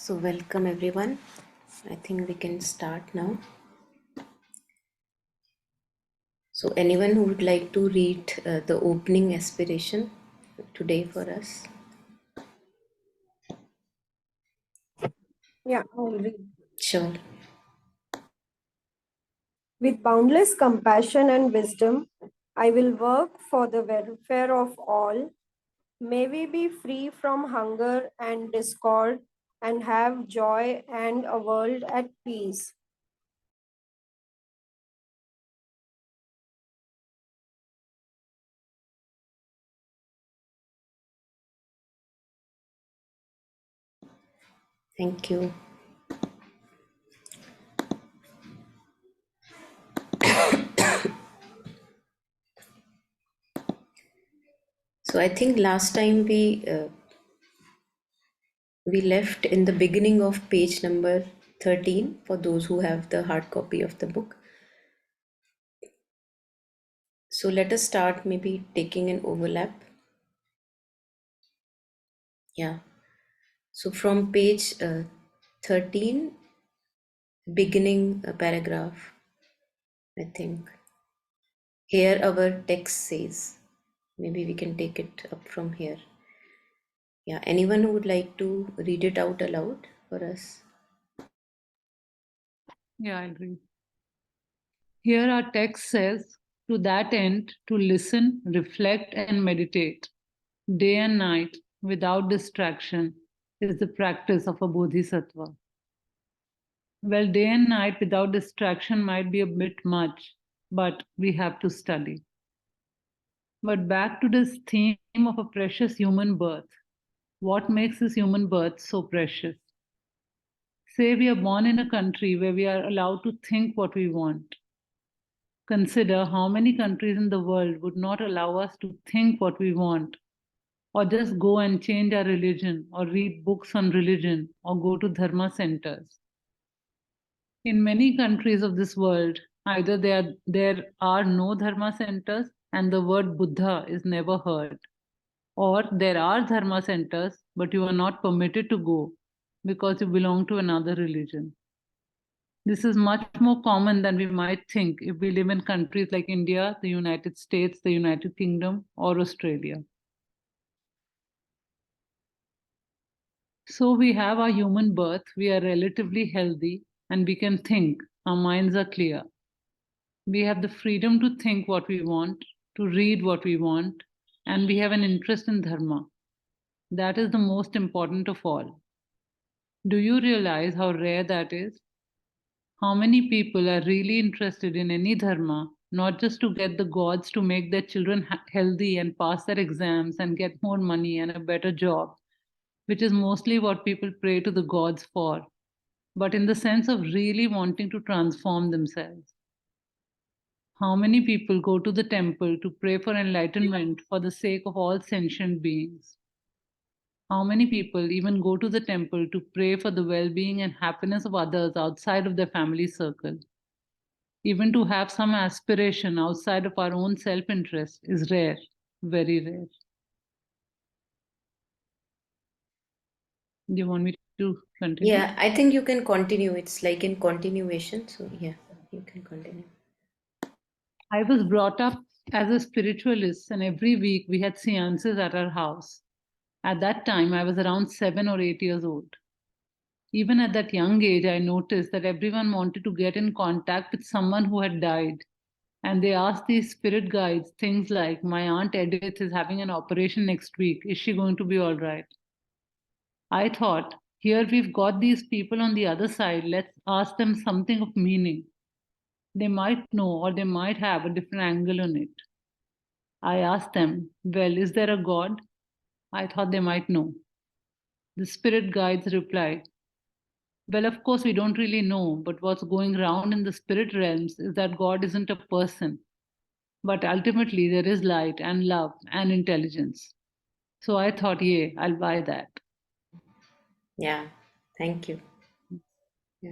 So, welcome everyone. I think we can start now. So, anyone who would like to read the opening aspiration today for us? Yeah, I'll read. Sure. With boundless compassion and wisdom, I will work for the welfare of all. May we be free from hunger and discord and have joy and a world at peace. Thank you. So, I think last time we left in the beginning of page number 13 for those who have the hard copy of the book. So, let us start maybe taking an overlap. Yeah. So, from page 13, beginning paragraph, I think. Here our text says, maybe we can take it up from here. Yeah, anyone who would like to read it out aloud for us? Yeah, I agree. Here our text says, to that end, to listen, reflect, and meditate day and night without distraction is the practice of a bodhisattva. Well, day and night without distraction might be a bit much, but we have to study. But back to this theme of a precious human birth. What makes this human birth so precious? Say we are born in a country where we are allowed to think what we want. Consider how many countries in the world would not allow us to think what we want, or just go and change our religion, or read books on religion, or go to dharma centers. In many countries of this world, either there are no dharma centers and the word Buddha is never heard, or there are dharma centers but you are not permitted to go because you belong to another religion. This is much more common than we might think if we live in countries like India, the United States, the United Kingdom, or Australia. So we have our human birth, we are relatively healthy, and we can think, our minds are clear. We have the freedom to think what we want, to read what we want, and we have an interest in dharma. That is the most important of all. Do you realize how rare that is? How many people are really interested in any dharma, not just to get the gods to make their children healthy and pass their exams and get more money and a better job, which is mostly what people pray to the gods for, but in the sense of really wanting to transform themselves? How many people go to the temple to pray for enlightenment for the sake of all sentient beings? How many people even go to the temple to pray for the well being and happiness of others outside of their family circle? Even to have some aspiration outside of our own self interest is rare, very rare. Do you want me to continue? Yeah, I think you can continue. It's like in continuation. So, yeah, you can continue. I was brought up as a spiritualist, and every week we had seances at our house. At that time, I was around 7 or 8 years old. Even at that young age, I noticed that everyone wanted to get in contact with someone who had died. And they asked these spirit guides things like, my Aunt Edith is having an operation next week. Is she going to be all right? I thought, here we've got these people on the other side. Let's ask them something of meaning. They might know or they might have a different angle on it. I asked them, well, is there a God? I thought they might know. The spirit guides replied, well, of course, we don't really know, but what's going around in the spirit realms is that God isn't a person, but ultimately there is light and love and intelligence. So I thought, yeah, I'll buy that. Yeah, thank you. Yeah,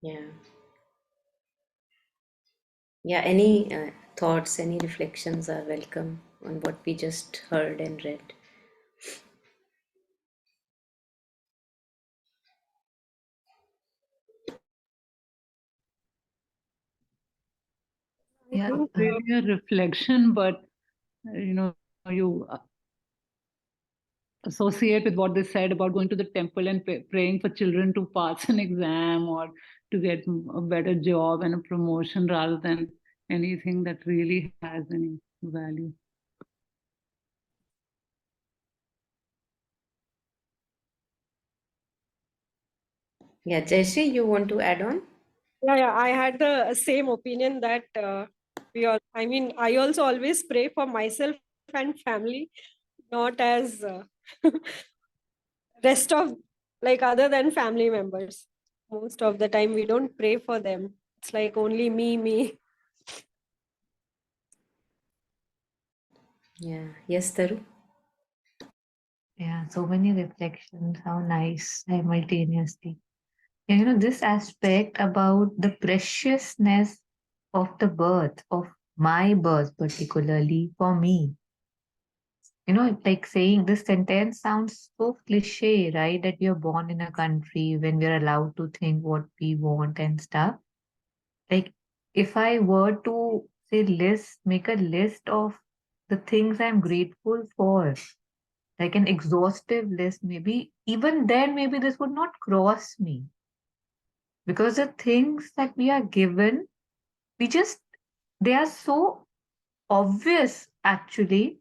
yeah. Yeah, any thoughts, any reflections are welcome on what we just heard and read. I Yeah, think really a reflection, but you associate with what they said about going to the temple and praying for children to pass an exam or to get a better job and a promotion rather than anything that really has any value. Yeah, Jayshree, you want to add on? yeah, I had the same opinion that we all. I mean, I also always pray for myself and family, not as rest of like other than family members. Most of the time, we don't pray for them. It's like only me. Yeah. Yes, Taru? Yeah, so many reflections. How nice simultaneously. Yeah, this aspect about the preciousness of the birth, of my birth, particularly for me. Like saying this sentence sounds so cliche, right? That we are born in a country when we're allowed to think what we want and stuff. Like, if I were to say make a list of the things I'm grateful for, like an exhaustive list, maybe even then, maybe this would not cross me because the things that we are given, we just, they are so obvious actually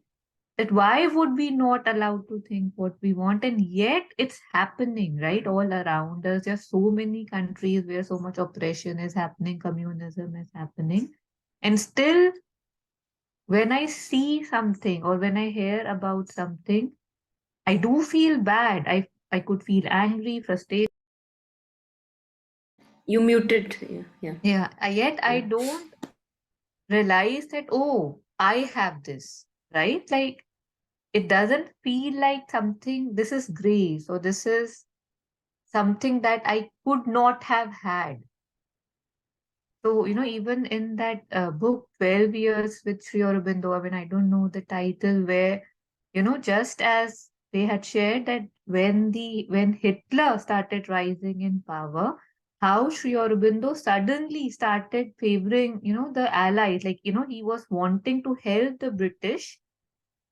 that why would we not allowed to think what we want, and yet it's happening right all around us. There's so many countries where so much oppression is happening, communism is happening, and still when I see something or when I hear about something, I do feel bad. I could feel angry, frustrated. You muted. Yeah, yeah, Yeah, yet I yeah. don't realize that, oh, I have this, right? Like, it doesn't feel like something, this is grace or this is something that I could not have had. So, even in that book, 12 Years with Sri Aurobindo, I mean, I don't know the title, where, just as they had shared that when Hitler started rising in power, how Sri Aurobindo suddenly started favoring, the allies. Like, he was wanting to help the British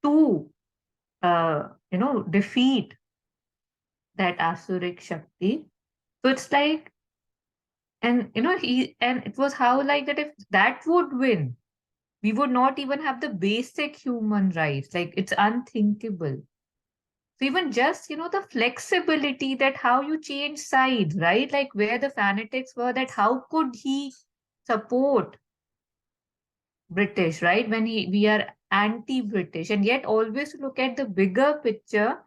to, defeat that Asuric Shakti. So it's like, and, it was how like that if that would win, we would not even have the basic human rights. Like, it's unthinkable. So even just, the flexibility that how you change sides, right? Like where the fanatics were, that how could he support British, right? When we are anti-British, and yet always look at the bigger picture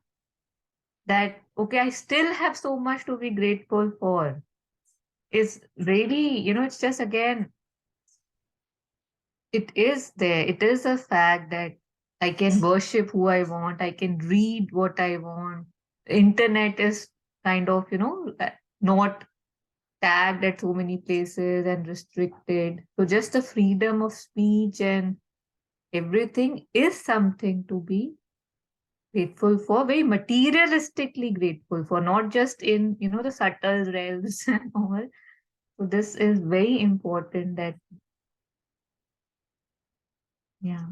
that, okay, I still have so much to be grateful for. Is really, it's just again, it is there. It is a fact that I can worship who I want. I can read what I want. Internet is kind of, not tagged at so many places and restricted. So just the freedom of speech and everything is something to be grateful for, very materialistically grateful for, not just in, the subtle realms and all. So this is very important that, yeah.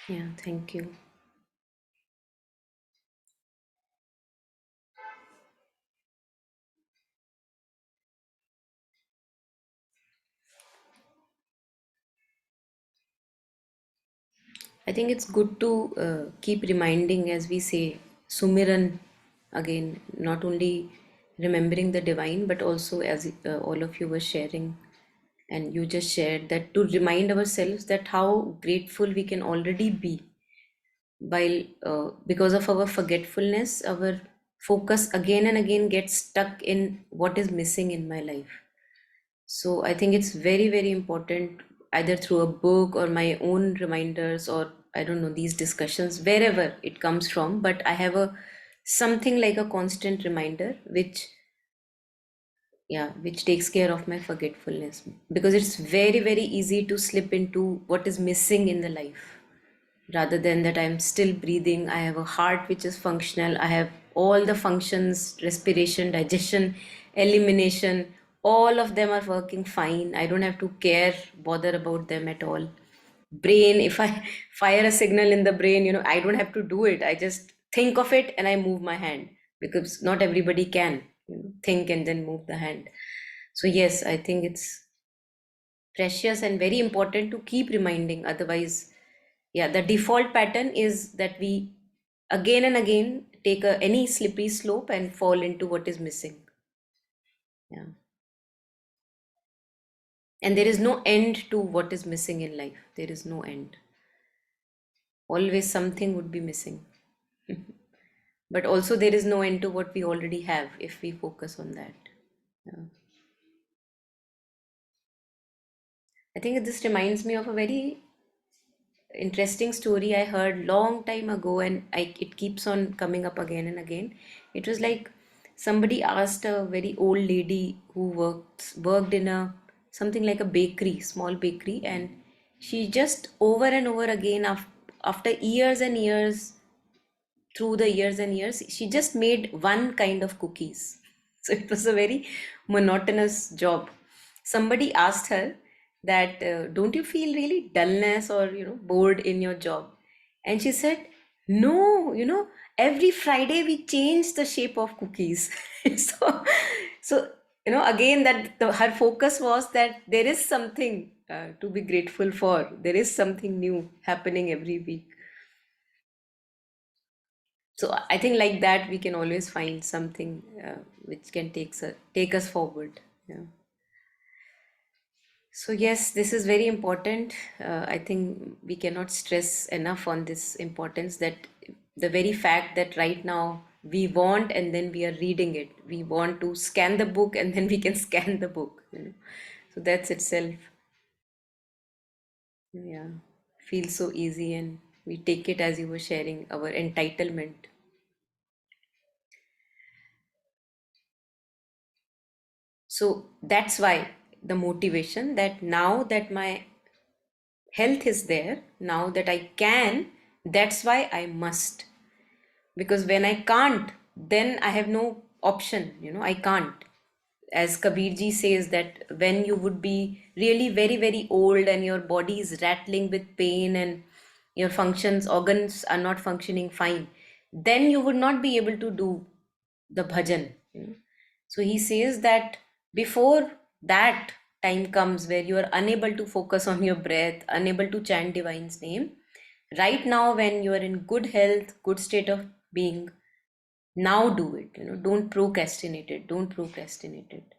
Yeah, thank you. I think it's good to keep reminding, as we say, Sumiran again, not only remembering the divine, but also as all of you were sharing, and you just shared that to remind ourselves that how grateful we can already be, while because of our forgetfulness, our focus again and again gets stuck in what is missing in my life. So I think it's very, very important, either through a book or my own reminders, or I don't know, these discussions, wherever it comes from. But I have a something like a constant reminder, which, yeah, which takes care of my forgetfulness, because it's very, very easy to slip into what is missing in the life, rather than that I'm still breathing, I have a heart which is functional, I have all the functions, respiration, digestion, elimination, all of them are working fine. I don't have to care, bother about them at all. Brain, if I fire a signal in the brain, I don't have to do it. I just think of it and I move my hand, because not everybody can, think and then move the hand. So yes, I think it's precious and very important to keep reminding. Otherwise, yeah, the default pattern is that we again and again take any slippery slope and fall into what is missing. Yeah. And there is no end to what is missing in life. There is no end. Always something would be missing. But also there is no end to what we already have if we focus on that. Yeah. I think this reminds me of a very interesting story I heard long time ago, and it keeps on coming up again and again. It was like somebody asked a very old lady who worked in a something like a bakery, small bakery, and she just over and over again, after years and years, through the years and years, she just made one kind of cookies. So it was a very monotonous job. Somebody asked her that, don't you feel really dullness or, bored in your job? And she said, no, every Friday we change the shape of cookies. So, again, that her focus was that there is something to be grateful for. There is something new happening every week. So I think like that we can always find something which can take us forward. Yeah. So yes, this is very important. I think we cannot stress enough on this importance, that the very fact that right now we want and then we are reading it. We want to scan the book and then we can scan the book. So that's itself, yeah, feels so easy, and we take it, as you were sharing, our entitlement. So that's why the motivation, that now that my health is there, now that I can, that's why I must. Because when I can't, then I have no option, I can't. As Kabirji says, that when you would be really very, very old and your body is rattling with pain and your functions, organs are not functioning fine, then you would not be able to do the bhajan. So he says that before that time comes where you are unable to focus on your breath, unable to chant divine's name, right now when you are in good health, good state of being, now do it. Don't procrastinate it. Don't procrastinate it.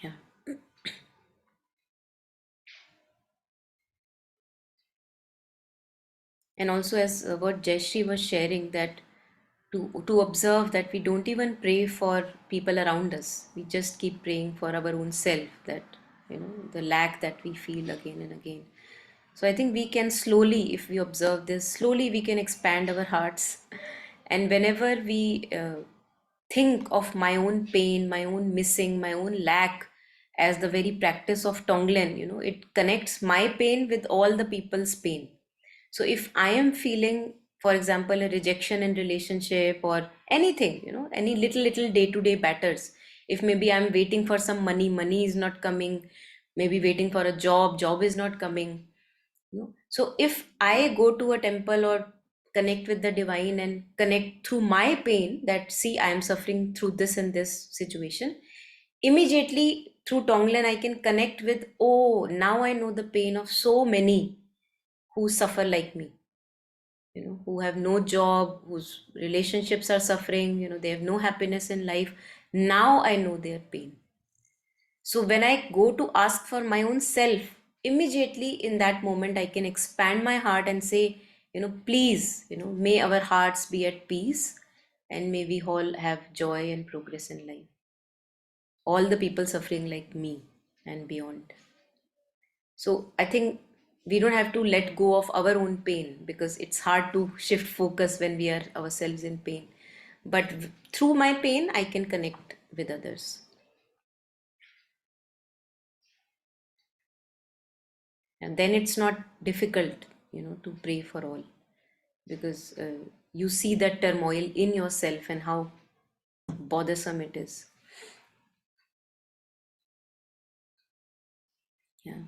Yeah. And also, as what Jayashree was sharing, that to observe that we don't even pray for people around us. We just keep praying for our own self, that the lack that we feel again and again. So I think we can slowly, if we observe this, slowly we can expand our hearts. And whenever we think of my own pain, my own missing, my own lack as the very practice of Tonglen, it connects my pain with all the people's pain. So if I am feeling, for example, a rejection in relationship or anything, any little day-to-day batters, if maybe I'm waiting for some money is not coming, maybe waiting for a job is not coming, so if I go to a temple or connect with the divine and connect through my pain, that see, I am suffering through this and this situation, immediately through Tonglen I can connect with, oh, now I know the pain of so many who suffer like me, who have no job, whose relationships are suffering, they have no happiness in life. Now I know their pain. So when I go to ask for my own self, immediately in that moment I can expand my heart and say, Please, may our hearts be at peace, and may we all have joy and progress in life. All the people suffering like me and beyond. So I think we don't have to let go of our own pain, because it's hard to shift focus when we are ourselves in pain. But through my pain, I can connect with others. And then it's not difficult, to pray for all, because you see that turmoil in yourself and how bothersome it is. Yeah.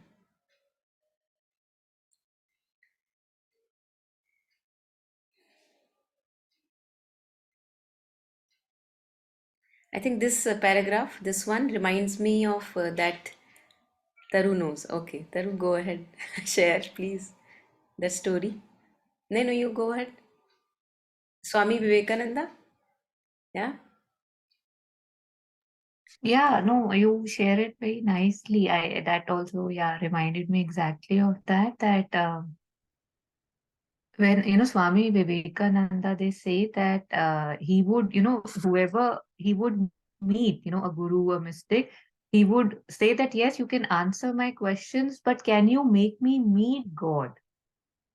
I think this paragraph, this one, reminds me of that Taru knows. Okay, Taru, go ahead. Share, please, the story. No, no, you go ahead. Swami Vivekananda? Yeah? Yeah, no, you share it very nicely. I that also, yeah, reminded me exactly of that. When Swami Vivekananda, they say that he would, whoever he would meet, a guru, a mystic, he would say that yes, you can answer my questions, but can you make me meet God?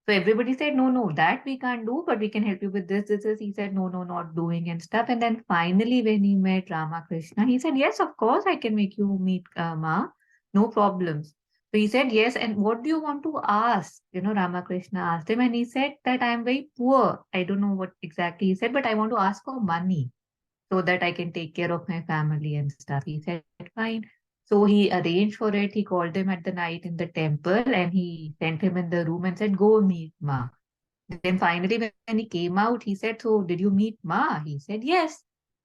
So everybody said, no, no, that we can't do, but we can help you with this. He said, no, no, not doing and stuff. And then finally, when he met Ramakrishna, he said, yes, of course, I can make you meet Ma, no problems. So he said, yes, and what do you want to ask? Ramakrishna asked him, and he said that I'm very poor. I don't know what exactly he said, but I want to ask for money so that I can take care of my family and stuff. He said, fine. So he arranged for it. He called him at the night in the temple and he sent him in the room and said, go meet Ma. Then finally, when he came out, he said, so did you meet Ma? He said, yes.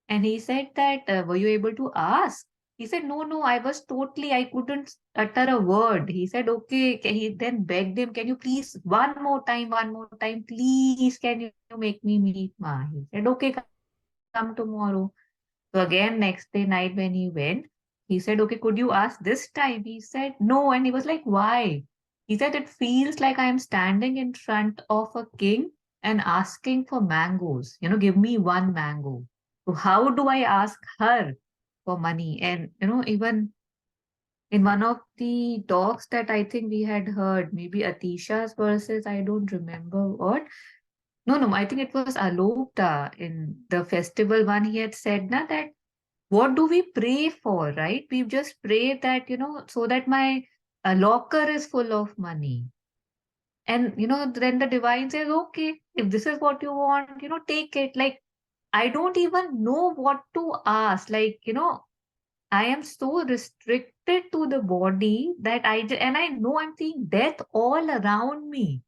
And he said that, were you able to ask? He said, no, no, I couldn't utter a word. He said, okay. He then begged him, can you please, one more time, please, can you make me meet Ma? He said, okay, come tomorrow. So again, next day night when he went, he said, okay, could you ask this time? He said, no. And he was like, why? He said, it feels like I am standing in front of a king and asking for mangoes. Give me one mango. So how do I ask her for money? And, even in one of the talks that I think we had heard, maybe Atisha's verses, I don't remember what. No, no, I think it was Alokta in the festival one. He had said na, that what do we pray for, right? We just pray that, so that my locker is full of money. And, then the divine says, okay, if this is what you want, take it. Like, I don't even know what to ask. Like, I am so restricted to the body that and I know I'm seeing death all around me.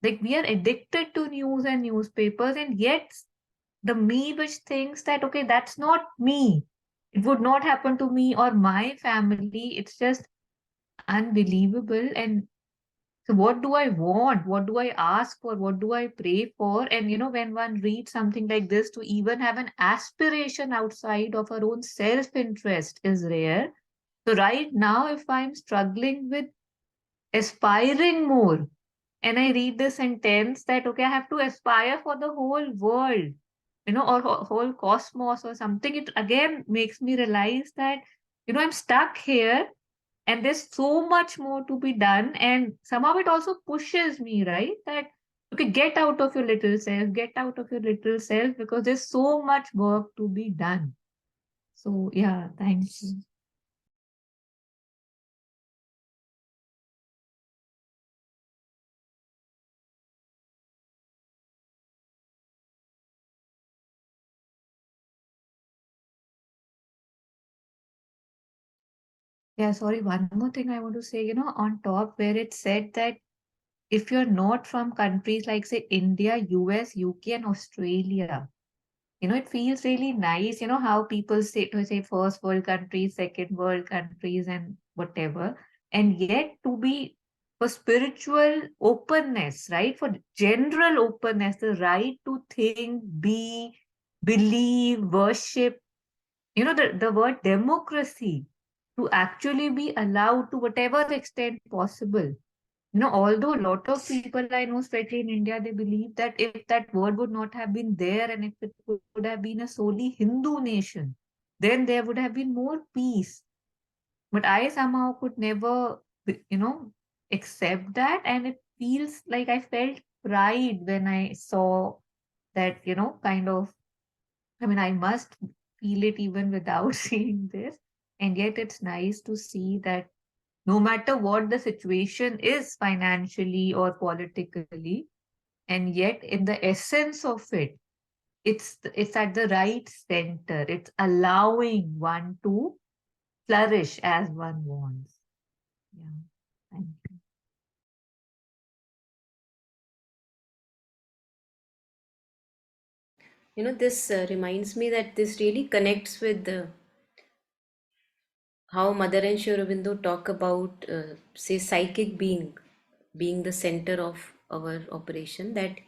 Like, we are addicted to news and newspapers, and yet the me which thinks that, okay, that's not me. It would not happen to me or my family. It's just unbelievable. And so, what do I want? What do I ask for? What do I pray for? And, when one reads something like this, to even have an aspiration outside of our own self interest is rare. So, right now, if I'm struggling with aspiring more, and I read the sentence that, okay, I have to aspire for the whole world, or whole cosmos or something, it again makes me realize that, I'm stuck here and there's so much more to be done. And somehow it also pushes me, right? That, okay, get out of your little self, get out of your little self, because there's so much work to be done. So, yeah, thank you. Yeah, sorry, one more thing I want to say, on top where it said that if you're not from countries like, say, India, US, UK, and Australia, it feels really nice, how people say first world countries, second world countries, and whatever. And yet to be for spiritual openness, right? For general openness, the right to think, be, believe, worship, the word democracy, to actually be allowed to whatever extent possible, Although a lot of people I know, especially in India, they believe that if that word would not have been there and if it would have been a solely Hindu nation, then there would have been more peace. But I somehow could never, accept that. And it feels like I felt pride when I saw that, kind of, I mean, I must feel it even without seeing this. And yet it's nice to see that no matter what the situation is financially or politically, and yet in the essence of it, it's at the right center. It's allowing one to flourish as one wants. Yeah. Thank you. This reminds me that this really connects with how Mother and Sri Aurobindo talk about, say, psychic being the center of our operation, that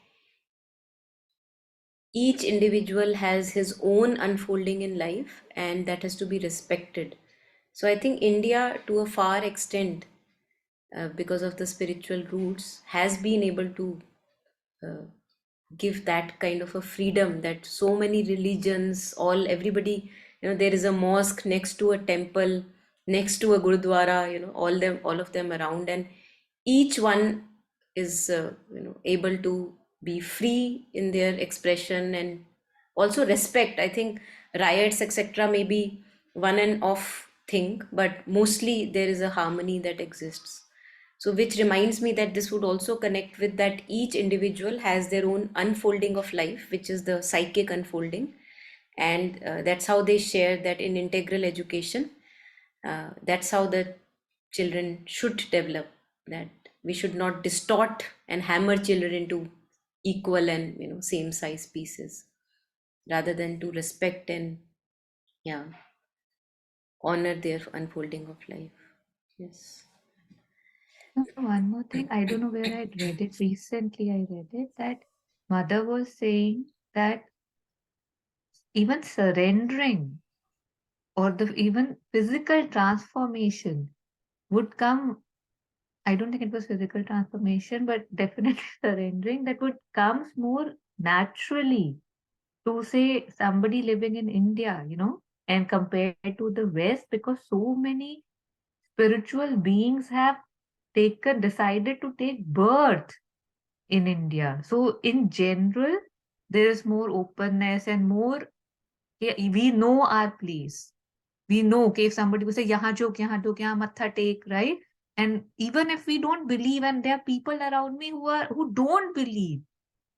each individual has his own unfolding in life and that has to be respected. So I think India, to a far extent, because of the spiritual roots, has been able to uh, give that kind of a freedom, that so many religions, everybody, there is a mosque next to a temple, next to a gurudwara, all of them around, and each one is able to be free in their expression and also respect. I think riots etc may be one and off thing, but mostly there is a harmony that exists. So, which reminds me that this would also connect with that each individual has their own unfolding of life, which is the psychic unfolding. And that's how they share that in integral education. That's how the children should develop, that we should not distort and hammer children into equal and same size pieces, rather than to respect and, yeah, honor their unfolding of life. Yes. One more thing, I don't know where I read it. Recently, I read it that mother was saying that even surrendering or the even physical transformation would come. I don't think it was physical transformation, but definitely surrendering that would comes more naturally to say somebody living in India, and compared to the West, because so many spiritual beings have decided to take birth in India. So in general, there is more openness and more, yeah, we know our place. We know, okay, if somebody will say, yahan jog, yahan matha take, right? And even if we don't believe, and there are people around me who don't believe,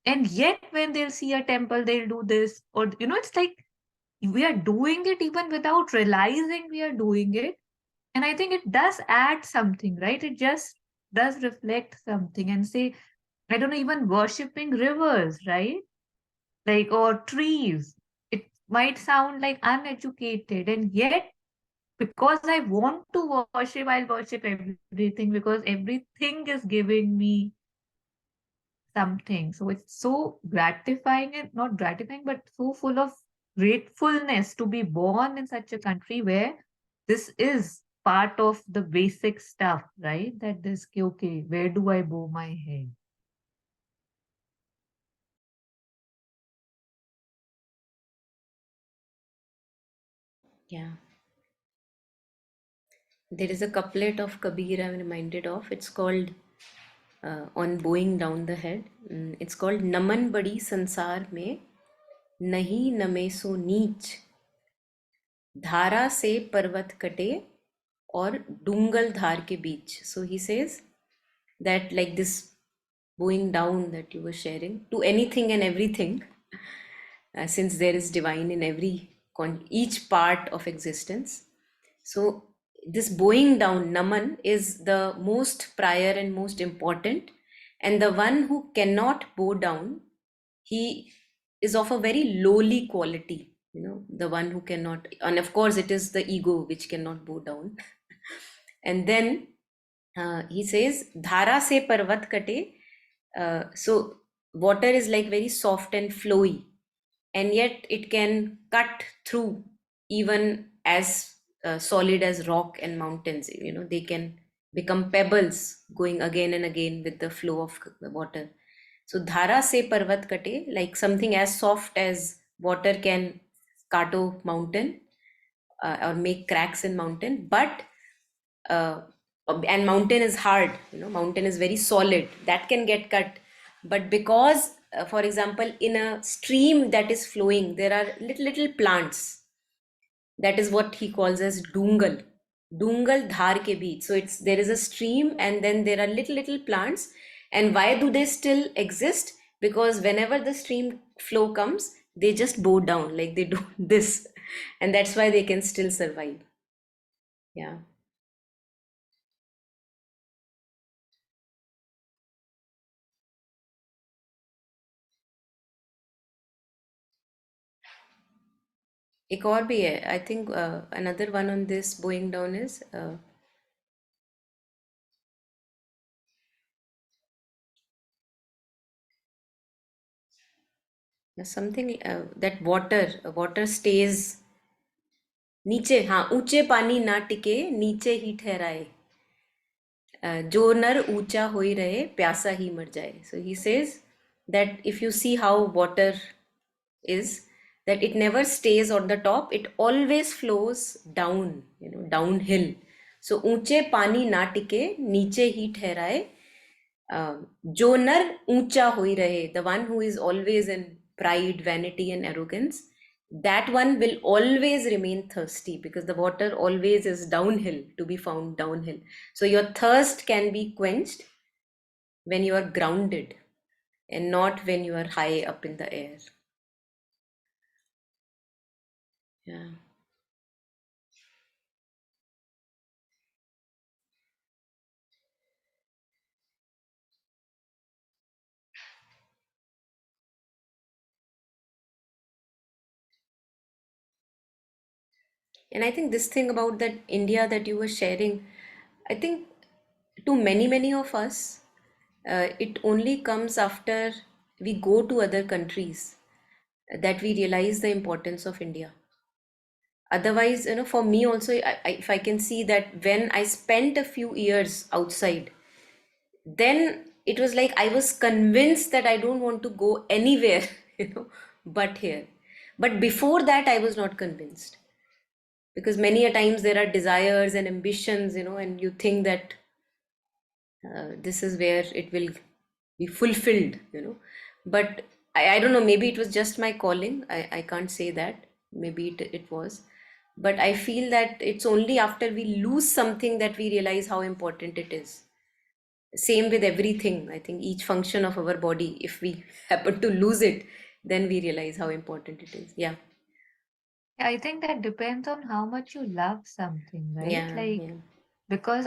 and yet when they'll see a temple, they'll do this, or it's like we are doing it even without realizing we are doing it. And I think it does add something, right? It just does reflect something and say, I don't know, even worshipping rivers, right? Like, or trees. It might sound like uneducated, and yet because I want to worship, I'll worship everything because everything is giving me something. So it's so gratifying, and not gratifying, but so full of gratefulness to be born in such a country where this is part of the basic stuff, right? That this, okay, where do I bow my head? Yeah. There is a couplet of Kabir I'm reminded of. It's called, on bowing down the head. It's called Naman Badi Sansar Mein Nahi Name So Neech, Dhara Se Parvat Kate or Dungal Dhar Ke Beech. So he says that, like this bowing down that you were sharing to anything and everything, since there is divine in each part of existence. So this bowing down, Naman, is the most prior and most important. And the one who cannot bow down, he is of a very lowly quality, the one who cannot, and of course, it is the ego which cannot bow down. And then he says, Dhara se parvat kate. So water is like very soft and flowy, and yet it can cut through even as solid as rock and mountains. They can become pebbles going again and again with the flow of the water. So dhara se parvat kate, like something as soft as water can kato mountain, or make cracks in mountain, but uh, and mountain is hard, mountain is very solid, that can get cut. But because for example, in a stream that is flowing, there are little plants, that is what he calls as dungal dhar ke beech. So it's, there is a stream and then there are little plants. And why do they still exist? Because whenever the stream flow comes, they just bow down, like they do this, and that's why they can still survive. Yeah. एक और भी है, I think another one on this bowing down is something that water stays नीचे, हाँ, ऊंचे पानी ना टिके नीचे ही ठहराए, जो नर ऊंचा होई रहे प्यासा ही मर जाए. So he says that if you see how water is, that it never stays on the top, it always flows down, downhill. So ऊंचे पानी ना टिके नीचे ही ठहराए, जो नर ऊंचा होई रहे, the one who is always in pride, vanity and arrogance, that one will always remain thirsty, because the water always is downhill, to be found downhill. So your thirst can be quenched when you are grounded and not when you are high up in the air. Yeah. And I think this thing about that India that you were sharing, I think to many of us, it only comes after we go to other countries that we realize the importance of India. Otherwise, for me also, if I can see that when I spent a few years outside, then it was like I was convinced that I don't want to go anywhere, but here. But before that, I was not convinced, because many a times there are desires and ambitions, and you think that this is where it will be fulfilled, but I don't know, maybe it was just my calling, I can't say that, maybe it was, but I feel that it's only after we lose something that we realize how important it is. Same with everything, I think each function of our body, if we happen to lose it, then we realize how important it is. Yeah. I think that depends on how much you love something, right? Yeah. Like, Yeah. because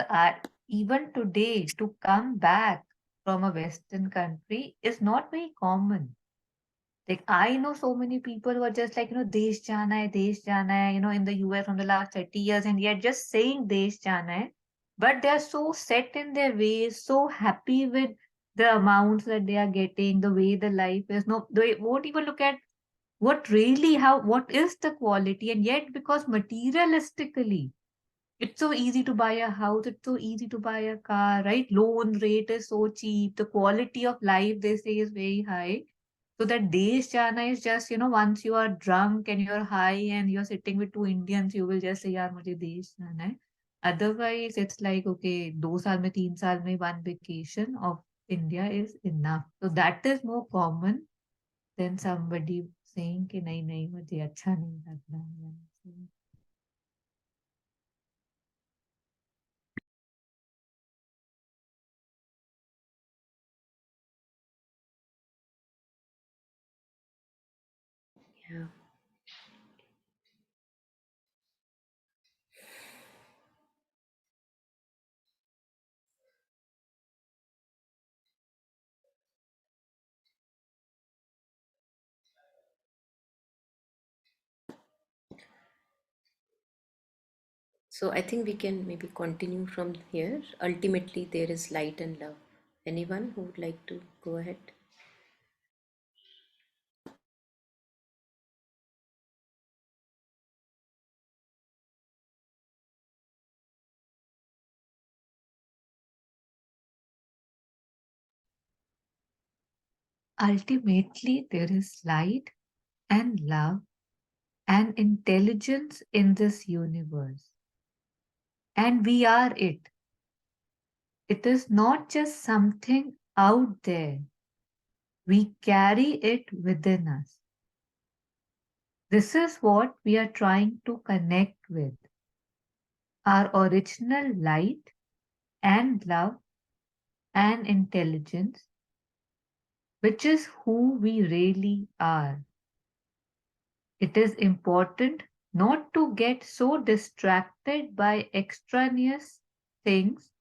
even today, to come back from a Western country is not very common. Like, I know so many people who are just like, desh jana hai, in the US from the last 30 years, and yet just saying desh jana hai, but they are so set in their ways, so happy with the amounts that they are getting, the way the life is. No, they won't even look at what is the quality, and yet because materialistically it's so easy to buy a house, it's so easy to buy a car, right? Loan rate is so cheap, the quality of life they say is very high. So that desh jana is just, once you are drunk and you're high and you're sitting with two Indians, you will just say, yaar, mujhe desh jana hai. Otherwise, it's like, okay, 2 saal mein, 3 saal mein, one vacation of India is enough. So that is more common than somebody saying कि नहीं नहीं मुझे अच्छा नहीं लग रहा है. Yeah. So I think we can maybe continue from here. Ultimately, there is light and love. Anyone who would like to go ahead? Ultimately, there is light and love and intelligence in this universe. And we are it. It is not just something out there. We carry it within us. This is what we are trying to connect with, our original light and love and intelligence, which is who we really are. It is important not to get so distracted by extraneous things,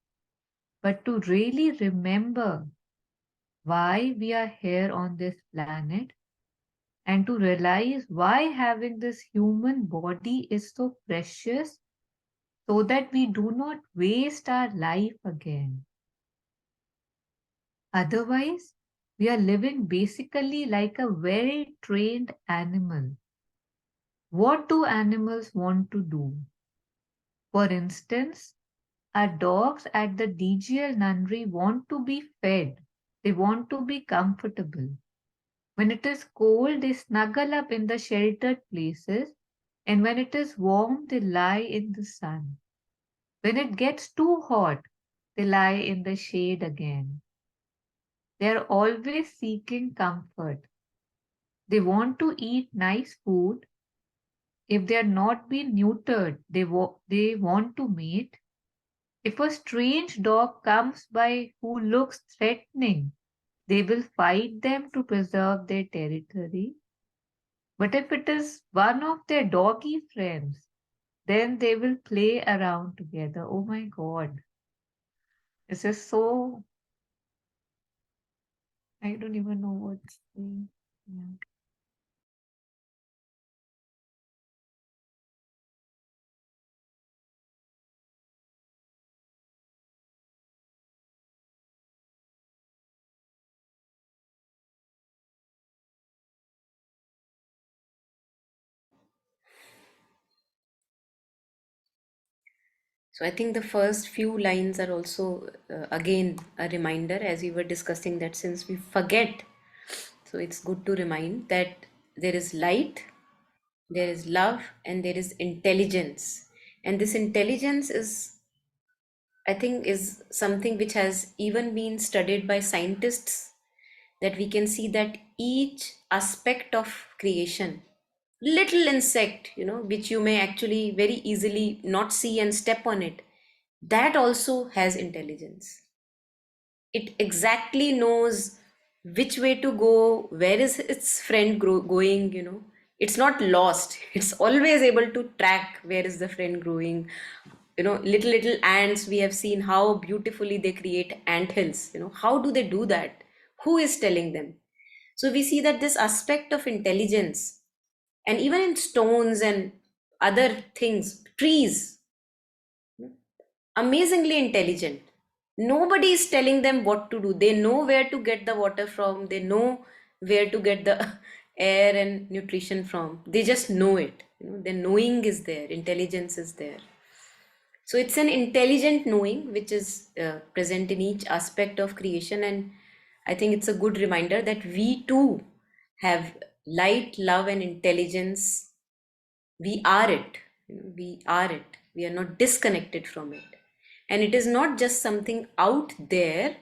but to really remember why we are here on this planet and to realize why having this human body is so precious so that we do not waste our life again. Otherwise, we are living basically like a very trained animal. What do animals want to do? For instance, our dogs at the DGL nunnery want to be fed. They want to be comfortable. When it is cold, they snuggle up in the sheltered places, and when it is warm, they lie in the sun. When it gets too hot, they lie in the shade again. They are always seeking comfort. They want to eat nice food. If they are not being neutered, they want to mate. If a strange dog comes by who looks threatening, they will fight them to preserve their territory. But if it is one of their doggy friends, then they will play around together. Oh my God. This is so, I don't even know what's saying. Yeah. So I think the first few lines are also again a reminder, as we were discussing, that since we forget, so it's good to remind that there is light, there is love, and there is intelligence. And this intelligence is, I think, is something which has even been studied by scientists, that we can see that each aspect of creation, little insect, which you may actually very easily not see and step on it, that also has intelligence. It exactly knows which way to go, where is its friend going, it's not lost. It's always able to track where is the friend growing. Little ants, we have seen how beautifully they create ant hills. How do they do that? Who is telling them? So we see that this aspect of intelligence, and even in stones and other things, trees, amazingly intelligent. Nobody is telling them what to do. They know where to get the water from, they know where to get the air and nutrition from. They just know it. Their knowing is there, intelligence is there. So it's an intelligent knowing which is present in each aspect of creation. And I think it's a good reminder that we too have light, love, and intelligence. We are it. We are it. We are not disconnected from it. And it is not just something out there,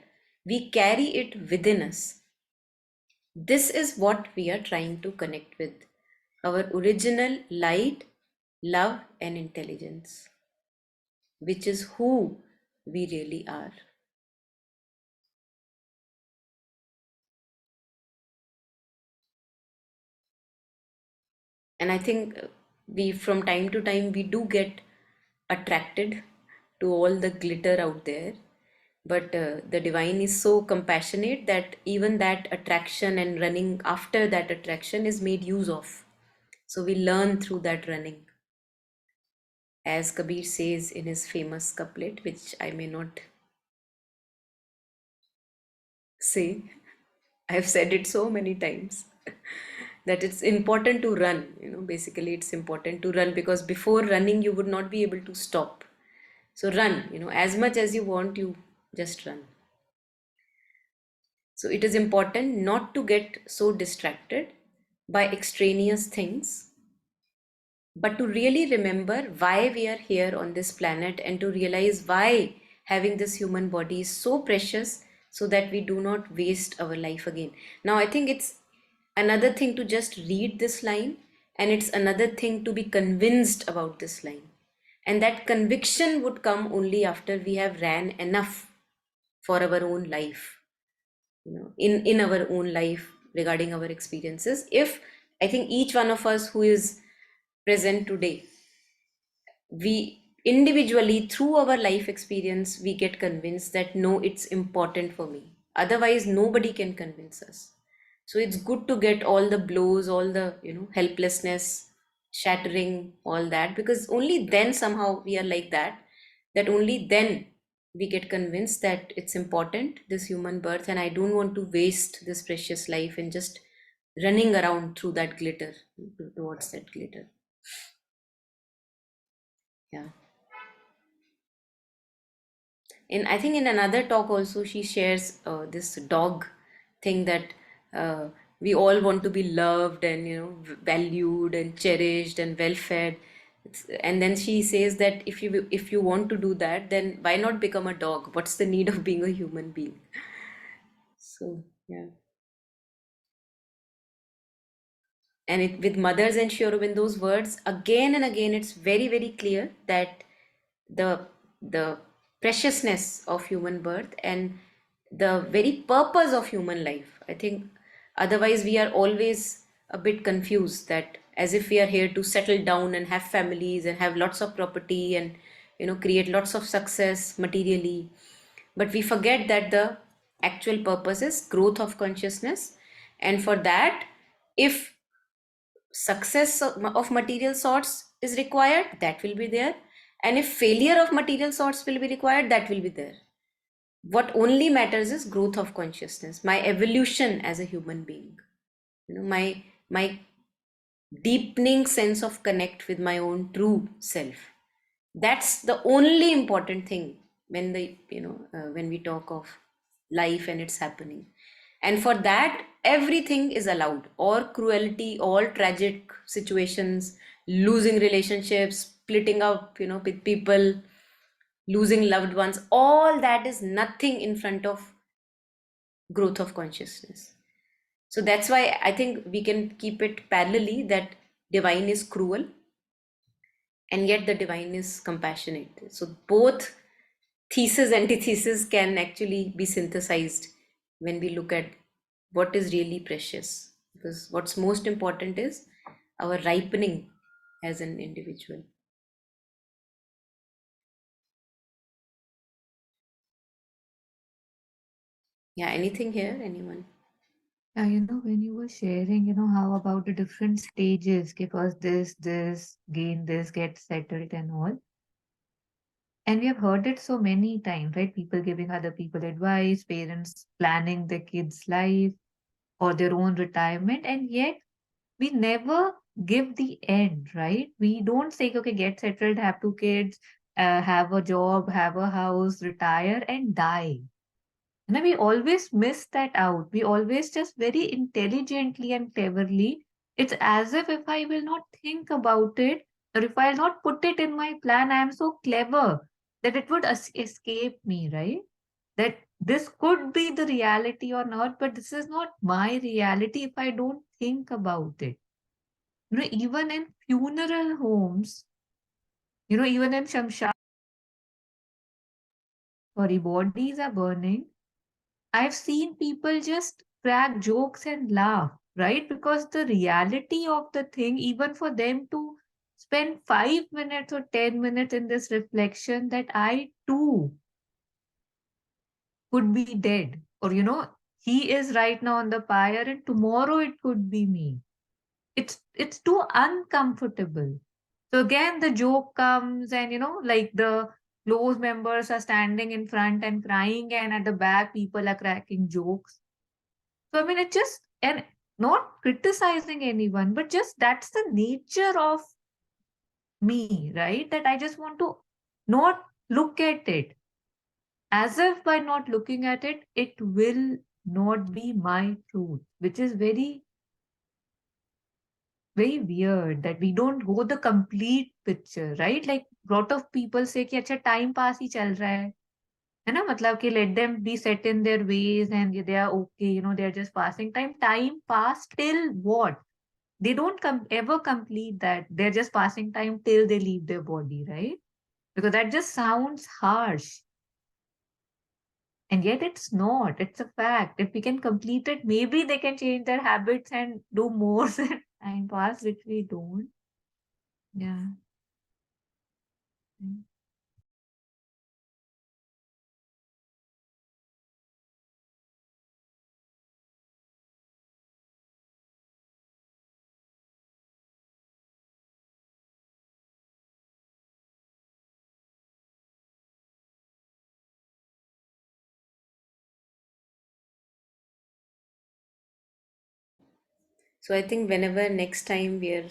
we carry it within us. This is what we are trying to connect with, our original light, love, and intelligence, which is who we really are. And I think we, from time to time, we do get attracted to all the glitter out there, but the divine is so compassionate that even that attraction and running after that attraction is made use of. So we learn through that running, as Kabir says in his famous couplet, which I may not say. I've said it so many times that it's important to run. Basically it's important to run, because before running you would not be able to stop. So run, as much as you want, you just run. So it is important not to get so distracted by extraneous things, but to really remember why we are here on this planet, and to realize why having this human body is so precious, so that we do not waste our life again. Now, I think it's another thing to just read this line, and it's another thing to be convinced about this line. And that conviction would come only after we have ran enough for our own life, in our own life, regarding our experiences. If I think each one of us who is present today, we individually, through our life experience, we get convinced that no, it's important for me, otherwise nobody can convince us. So it's good to get all the blows, all the helplessness, shattering, all that, because only then somehow we are like that only then we get convinced that it's important, this human birth, and I don't want to waste this precious life in just running around through that glitter, towards that glitter. Yeah. I think in another talk also she shares this dog thing, that uh, we all want to be loved and valued and cherished and well fed. And then she says that if you want to do that, then why not become a dog? What's the need of being a human being? So yeah. And with Mothers and Sri Aurobindo's words, again and again, it's very, very clear that the the preciousness of human birth and the very purpose of human life. I think otherwise we are always a bit confused, that as if we are here to settle down and have families and have lots of property and create lots of success materially, but we forget that the actual purpose is growth of consciousness. And for that, if success of material sorts is required, that will be there. And if failure of material sorts will be required, that will be there. What only matters is growth of consciousness, my evolution as a human being, my deepening sense of connect with my own true self. That's the only important thing when when we talk of life and its happening. And for that, everything is allowed, all cruelty, all tragic situations, losing relationships, splitting up with people, losing loved ones, all that is nothing in front of growth of consciousness. So that's why I think we can keep it parallelly, that divine is cruel and yet the divine is compassionate. So both thesis antithesis can actually be synthesized when we look at what is really precious, because what's most important is our ripening as an individual. Yeah, anything here, anyone? When you were sharing, how about the different stages, because this, gain this, get settled and all. And we have heard it so many times, right? People giving other people advice, parents planning their kids' life or their own retirement, and yet we never give the end, right? We don't say, okay, get settled, have two kids, have a job, have a house, retire, and die. And we always miss that out. We always just very intelligently and cleverly, it's as if I will not think about it, or if I'll not put it in my plan, I am so clever that it would escape me, right? That this could be the reality or not, but this is not my reality if I don't think about it. Even in funeral homes, even in shamshar, sorry, bodies are burning. I've seen people just crack jokes and laugh, right? Because the reality of the thing, even for them to spend 5 minutes or 10 minutes in this reflection that I too could be dead, or he is right now on the pyre and tomorrow it could be me. It's too uncomfortable. So again, the joke comes, and like the close members are standing in front and crying, and at the back, people are cracking jokes. So, I mean, it just, and not criticizing anyone, but just that's the nature of me, right? That I just want to not look at it. As if by not looking at it, it will not be my truth, which is very, very weird that we don't go the complete picture, right? Like lot of people say कि अच्छा time pass ही चल रहा है ना मतलब कि let them be set in their ways and they are okay, they are just passing time. Time pass till what? They don't ever complete that. They're just passing time till they leave their body, right? Because that just sounds harsh. And yet it's not. It's a fact. If we can complete it, maybe they can change their habits and do more than time pass, which we don't. Yeah. Mm. So I think whenever next time we are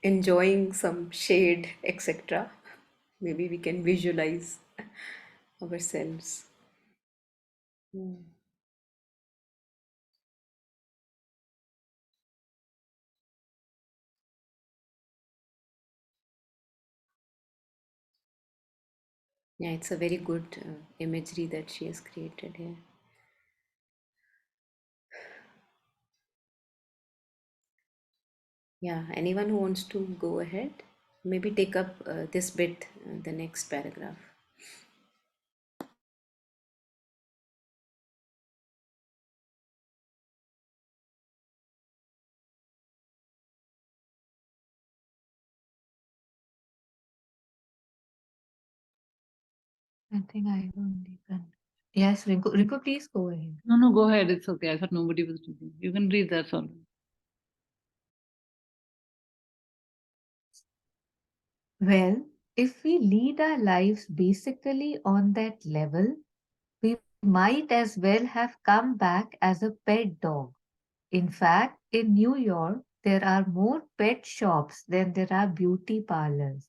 enjoying some shade, etc., maybe we can visualize ourselves. Hmm. Yeah, it's a very good imagery that she has created here. Yeah, anyone who wants to go ahead, maybe take up this bit, the next paragraph. I think I only can. Yes, Rinku, please go ahead. No, no, go ahead. It's okay. I thought nobody was reading. You can read that all. Well, if we lead our lives basically on that level, we might as well have come back as a pet dog. In fact, in New York, there are more pet shops than there are beauty parlors.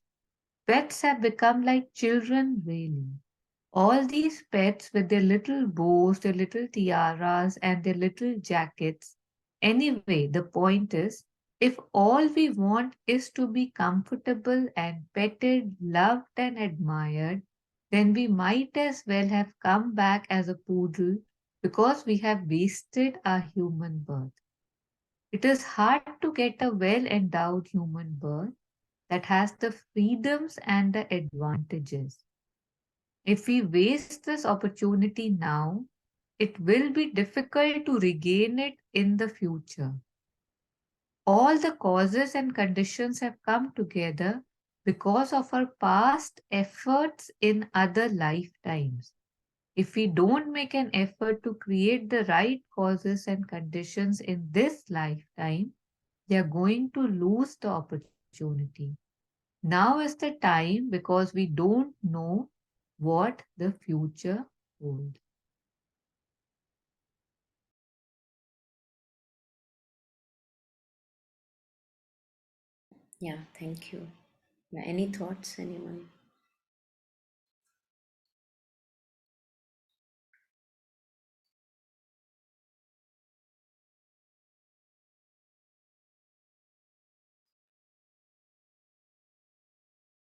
Pets have become like children, really. All these pets with their little bows, their little tiaras, and their little jackets. Anyway, the point is if all we want is to be comfortable and petted, loved, and admired, then we might as well have come back as a poodle because we have wasted our human birth. It is hard to get a well endowed human birth that has the freedoms and the advantages. If we waste this opportunity now, it will be difficult to regain it in the future. All the causes and conditions have come together because of our past efforts in other lifetimes. If we don't make an effort to create the right causes and conditions in this lifetime, they are going to lose the opportunity. Now is the time because we don't know what the future holds. Yeah, thank you. Yeah, any thoughts, anyone?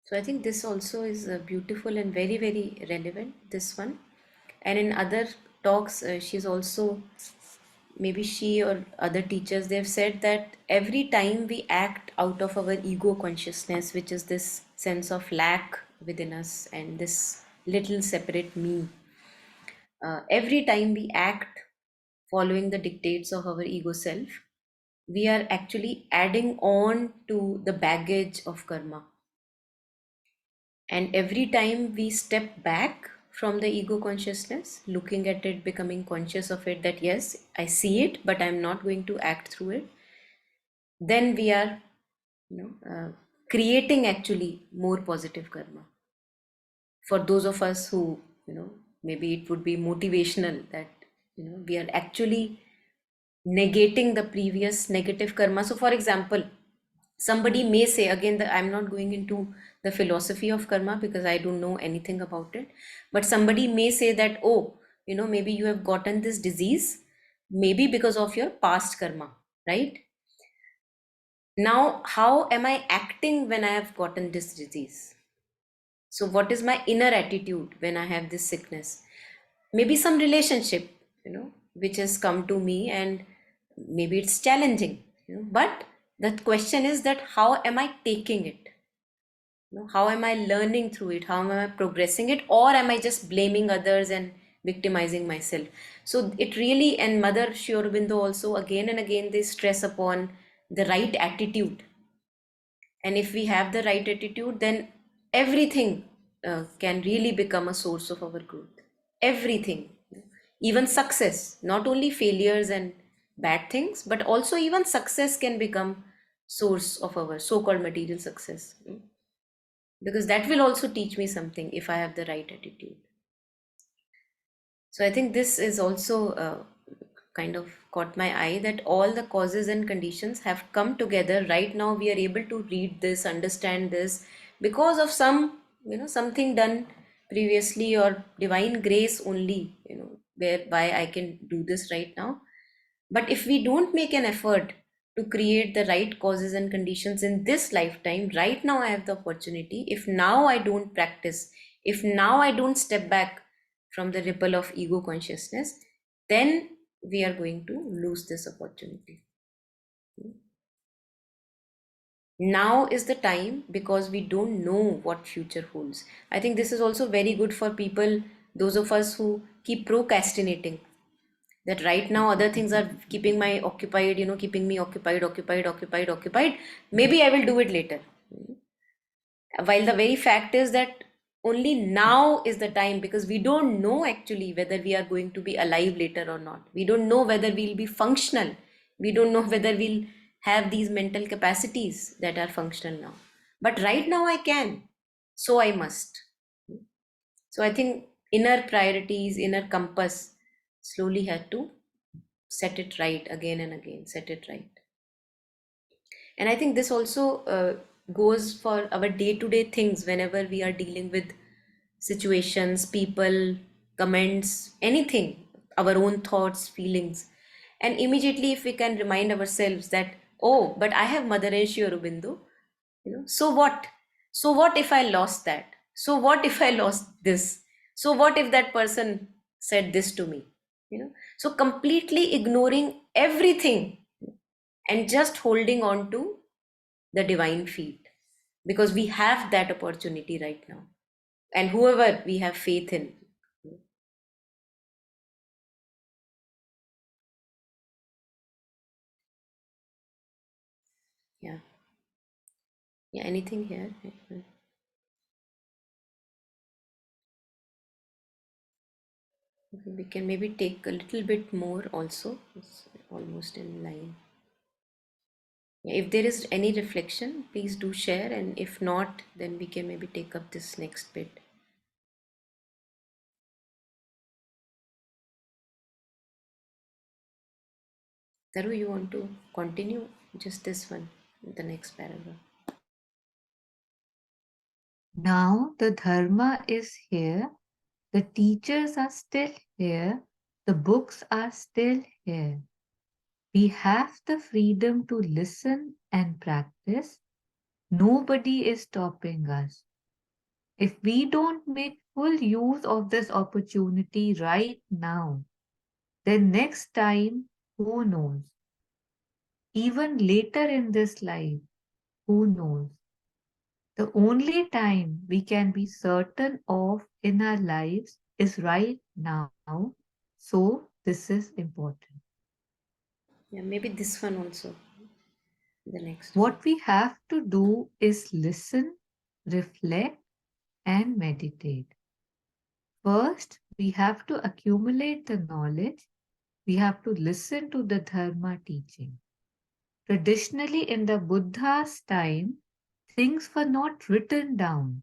So I think this also is beautiful and very, very relevant, this one. And in other talks, she's also, maybe she or other teachers, they've said that every time we act out of our ego consciousness, which is this sense of lack within us and this little separate me, every time we act following the dictates of our ego self, we are actually adding on to the baggage of karma. And every time we step back from the ego consciousness, looking at it, becoming conscious of it, that yes, I see it, but I'm not going to act through it, then we are, creating actually more positive karma. For those of us who, maybe it would be motivational that, we are actually negating the previous negative karma. So, for example, somebody may say, again, I'm not going into the philosophy of karma because I don't know anything about it, but somebody may say that, oh, maybe you have gotten this disease, maybe because of your past karma, right? Now, how am I acting when I have gotten this disease? So, what is my inner attitude when I have this sickness? Maybe some relationship, which has come to me, and maybe it's challenging, but the question is that how am I taking it? How am I learning through it? How am I progressing it? Or am I just blaming others and victimizing myself? So it really, and Mother Sri Aurobindo also again and again, they stress upon the right attitude. And if we have the right attitude, then everything can really become a source of our growth. Everything, even success, not only failures and bad things, but also even success can become source of our so-called material success. Because that will also teach me something if I have the right attitude. So I think this is also kind of caught my eye, that all the causes and conditions have come together. Right now we are able to read this, understand this, because of some, something done previously, or divine grace only, whereby I can do this right now. But if we don't make an effort to create the right causes and conditions in this lifetime, right now I have the opportunity. If now I don't practice, if now I don't step back from the ripple of ego consciousness, then we are going to lose this opportunity. Now is the time, because we don't know what future holds. I think this is also very good for people, those of us who keep procrastinating, that right now other things are keeping my occupied, keeping me occupied. Maybe I will do it later, while the very fact is that only now is the time, because we don't know actually whether we are going to be alive later or not. We don't know whether we'll be functional. We don't know whether we'll have these mental capacities that are functional now. But right now I can, so I must. So I think inner priorities, inner compass slowly had to set it right again and again, set it right. And I think this also goes for our day to day things, whenever we are dealing with situations, people, comments, anything, our own thoughts, feelings. And immediately, if we can remind ourselves that, oh, but I have Mother and Sri Aurobindo, so what? So what if I lost that? So what if I lost this? So what if that person said this to me? So completely ignoring everything and just holding on to the divine feet, because we have that opportunity right now, and whoever we have faith in. Yeah. Yeah, anything here? We can maybe take a little bit more also. It's almost in line. Yeah, if there is any reflection, please do share, and if not, then we can maybe take up this next bit. Taru, you want to continue just this one, the next paragraph? Now the Dharma is here, the teachers are still here, the books are still here. We have the freedom to listen and practice. Nobody is stopping us. If we don't make full use of this opportunity right now, then next time, who knows? Even later in this life, who knows? The only time we can be certain of in our lives is right now. So, this is important. Yeah, maybe this one also, the next one. What we have to do is listen, reflect, and meditate. First, we have to accumulate the knowledge. We have to listen to the Dharma teaching. Traditionally, in the Buddha's time, things were not written down.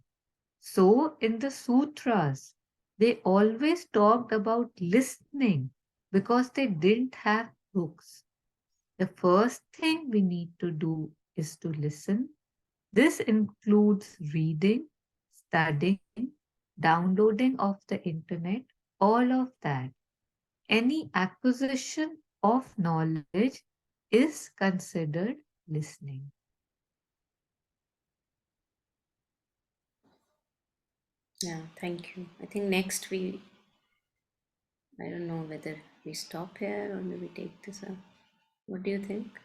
So, in the sutras, they always talked about listening because they didn't have books. The first thing we need to do is to listen. This includes reading, studying, downloading of the internet, all of that. Any acquisition of knowledge is considered listening. Yeah, thank you. I think next I don't know whether we stop here or maybe take this up. What do you think?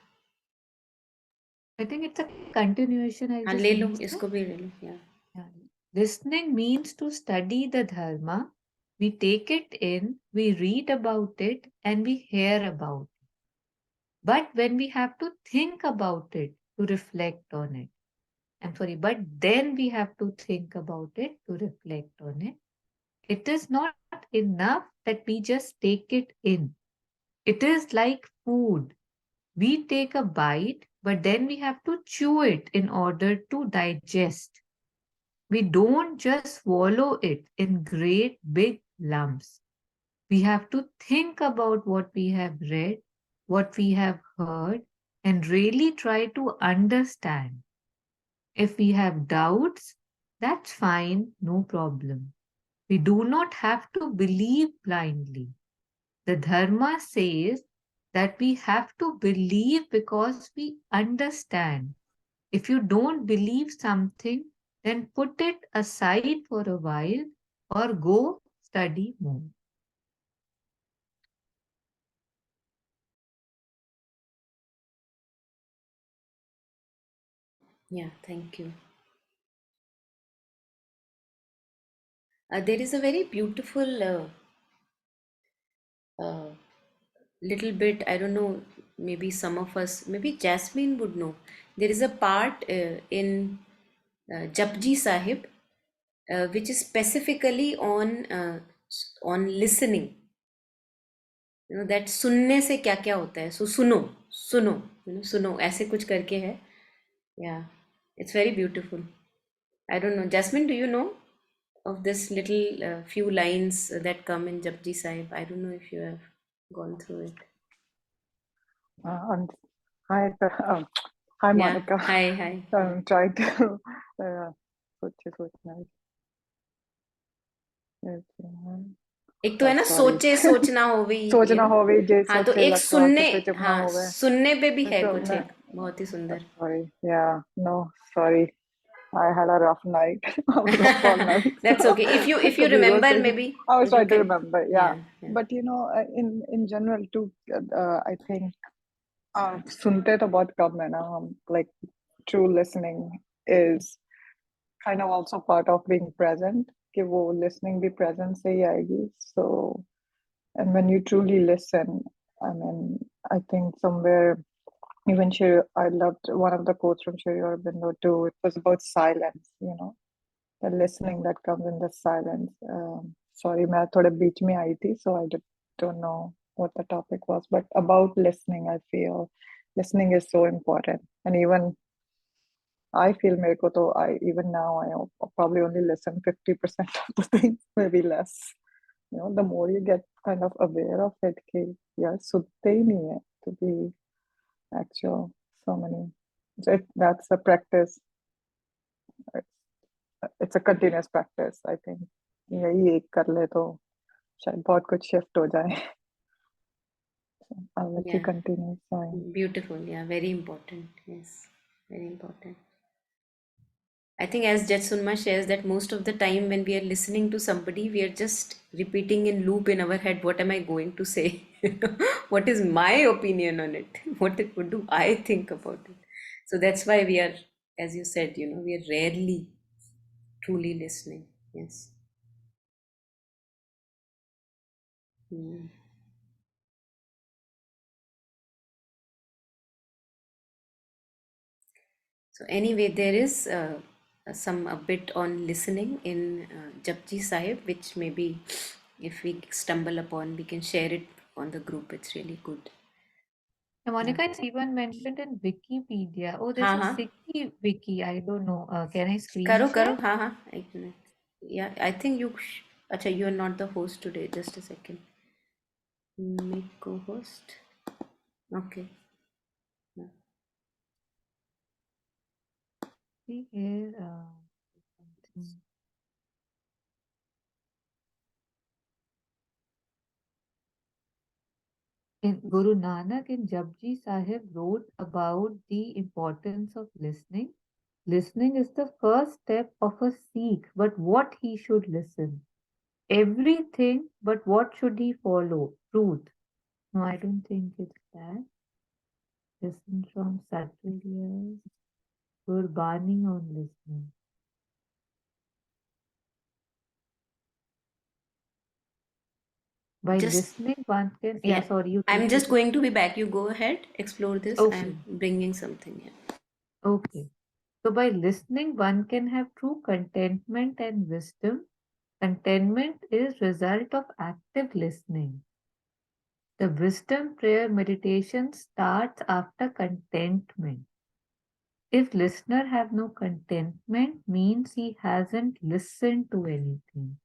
I think it's a continuation. I'll हाँ just ले लो, read इसको भी ले लो. Yeah. Yeah. Listening means to study the Dharma. We take it in, we read about it, and we hear about it. But when we have to think about it, to reflect on it, I'm sorry, but then we have to think about it, to reflect on it. It is not enough that we just take it in. It is like food. We take a bite, but then we have to chew it in order to digest. We don't just swallow it in great big lumps. We have to think about what we have read, what we have heard, and really try to understand. If we have doubts, that's fine, no problem. We do not have to believe blindly. The Dharma says that we have to believe because we understand. If you don't believe something, then put it aside for a while or go study more. Yeah, thank you. There is a very beautiful uh, little bit, I don't know, maybe some of us, maybe Jasmine would know. There is a part in Japji Sahib which is specifically on listening. You know that सुनने से क्या क्या होता है. So सुनो, सुनो, सुनो ऐसे कुछ करके है. Yeah, it's very beautiful. I don't know, Jasmine, do you know of this little few lines that come in Japji Sahib? I don't know if you have gone through it. And hi, hi, Yeah, Monica. hi, hi. I'm trying to सोचना एक तो है ना sorry. सोचे सोचना हो भी सोचना हो भी जे हाँ तो सोचे एक लगता सुनने किते चुप ना हाँ होवे सुनने पे भी है तो कुछ मैं एक बहुत ही सुंदर. sorry yeah no sorry I had a rough night. I was up all night. That's So, okay. If you so these were remember, things maybe I was you trying to can. remember. Yeah, Yeah, yeah, but you know, in general too, I think सुनते तो बहुत कम है ना हम, like true listening is kind of also part of being present. कि वो listening भी present से ही आएगी. So, and when you truly listen, I mean, I think somewhere even Shri, I loved one of the quotes from Shri Aurobindo too. It was about silence, you know, the listening that comes in the silence. Sorry, मैं थोड़े बीच में आई थी, so I don't know what the topic was, but about listening, I feel listening is so important. And even I feel मेरे को तो I even now I probably only listen 50% of the things, maybe less. You know, the more you get kind of aware of it, कि यार सुनते ही नहीं है, to be actual so many. So that's a practice. It's a continuous practice. I think यही एक कर ले तो शायद बहुत कुछ shift हो जाए. I'll let you yeah. continue. Sorry. Beautiful. Yeah, very important. Yes, very important. I think as Jetsunma shares that most of the time when we are listening to somebody, we are just repeating in loop in our head, what am I going to say? What is my opinion on it? What do I think about it? So that's why we are, as you said, we are rarely truly listening. Yes. Hmm. So anyway, there is a bit on listening in Japji Sahib, which maybe if we stumble upon, we can share it on the group. It's really good. Monica, it's even mentioned in Wikipedia. Oh, there's हाँ a हाँ Sikhi wiki. I don't know. Can I screen करो share? करो हाँ हाँ एक minute. Yeah, I think अच्छा, you are not the host today. Just a second. Make co-host. Okay. Yeah. See here. Something. Guru Nanak in Japji Sahib wrote about the importance of listening. Listening is the first step of a Sikh, but what he should listen? Everything, but what should he follow? Truth. No, I don't think it's that. Listen from Saturday. Gurbani on listening. By Just, listening, one can. Yeah, yeah. sorry, you I'm take just it. going to be back. You go ahead, explore this. Okay, I'm bringing something here. okay. So by listening, one can have true contentment and wisdom. Contentment is result of active listening. The wisdom prayer meditation starts after contentment. If listener have no contentment, means he hasn't listened to anything.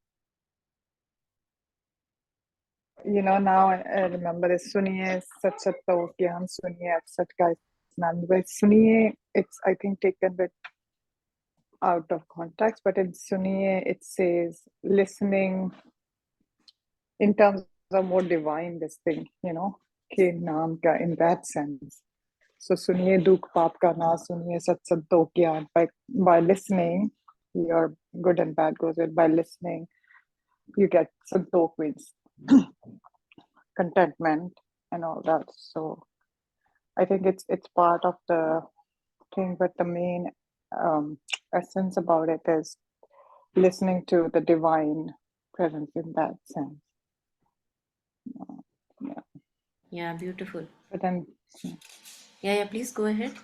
Now I remember this Suniye Sat Sat Gyan Suniye at Sat Guys Nand. But Suniye, it's I think taken bit out of context, but in Suniye it says listening in terms of more divine this thing, ke naam ka in that sense. So suniye dukh paap ka na suniye sat sat to gyan. By listening, your good and bad goes with by listening, you get santok means contentment and all that. So I think it's part of the thing, but the main essence about it is listening to the divine presence in that sense. Yeah. Yeah, beautiful. But then, Yeah, please go ahead.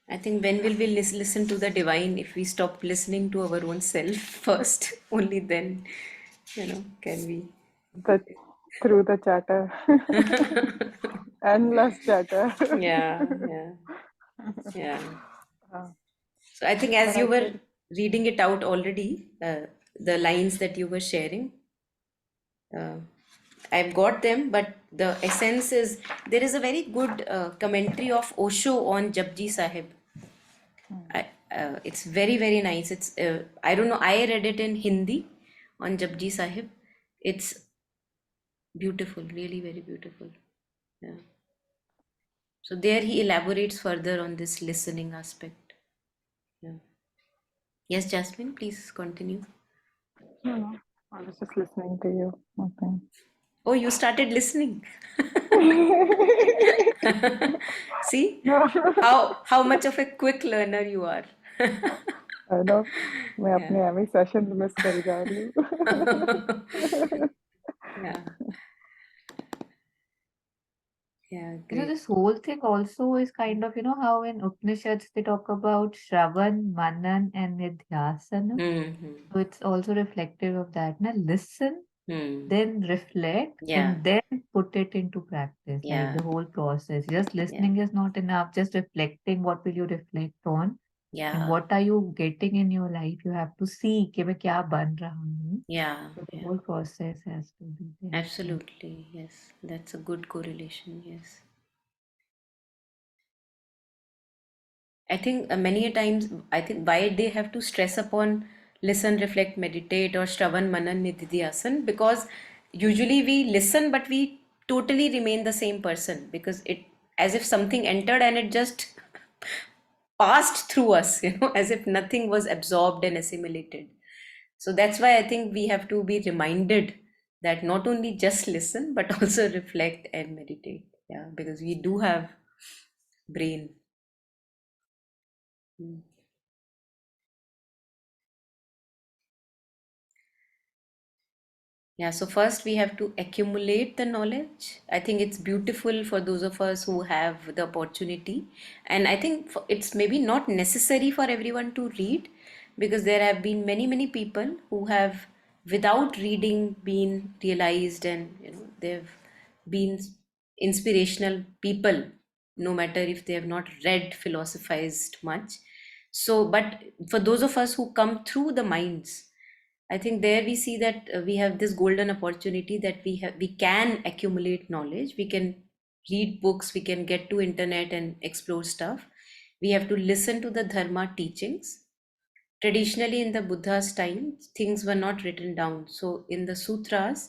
I think when will we listen to the divine if we stop listening to our own self first? Only then, can we? the through the chatter, endless chatter. Yeah, yeah, yeah. Uh, So I think as but you I were think, reading it out already, the lines that you were sharing, uh, I've got them, but the essence is there is a very good commentary of Osho on Japji Sahib. It's very, very nice. It's I don't know. I read it in Hindi on Japji Sahib. It's beautiful, really very beautiful. Yeah. So there he elaborates further on this listening aspect. Yeah. Yes, Jasmine, please continue. no, I was just listening to you. Okay. Oh, you started listening. See No, how much of a quick learner you are. I know मैं Yeah. अपने Amy session miss करी जा रही हूँ. Yeah. Yeah, You know, great. this whole thing also is kind of, how in Upanishads they talk about Shravan, Manan, and Nidhyasana. Hmm. So it's also reflective of that. Now listen, Hmm. then reflect, Yeah. and then put it into practice. Like Yeah. the whole process. Just Yeah. listening is not enough. Just reflecting, what will you reflect on? And Yeah. what are you getting in your life? You have to see कि मैं क्या बन रहा हूँ. Yeah. So the Yeah. whole process has to be there. Absolutely. Yes. That's a good correlation. Yes. I think many a times, I think why they have to stress upon listen, reflect, meditate, or Shravan, Manan, Nididhyasan, because usually we listen, but we totally remain the same person because it as if something entered and it just passed through us, as if nothing was absorbed and assimilated. So that's why I think we have to be reminded that not only just listen, but also reflect and meditate. Yeah, because we do have brain. Mm. Yeah, so first we have to accumulate the knowledge. I think it's beautiful for those of us who have the opportunity. And I think it's maybe not necessary for everyone to read because there have been many, many people who have, without reading, been realized and they've been inspirational people, no matter if they have not read, philosophized much. So, but for those of us who come through the minds, I think there we see that we have this golden opportunity that we can accumulate knowledge. We can read books. We can get to internet and explore stuff. We have to listen to the dharma teachings, traditionally in the Buddha's time, things were not written down. So in the sutras,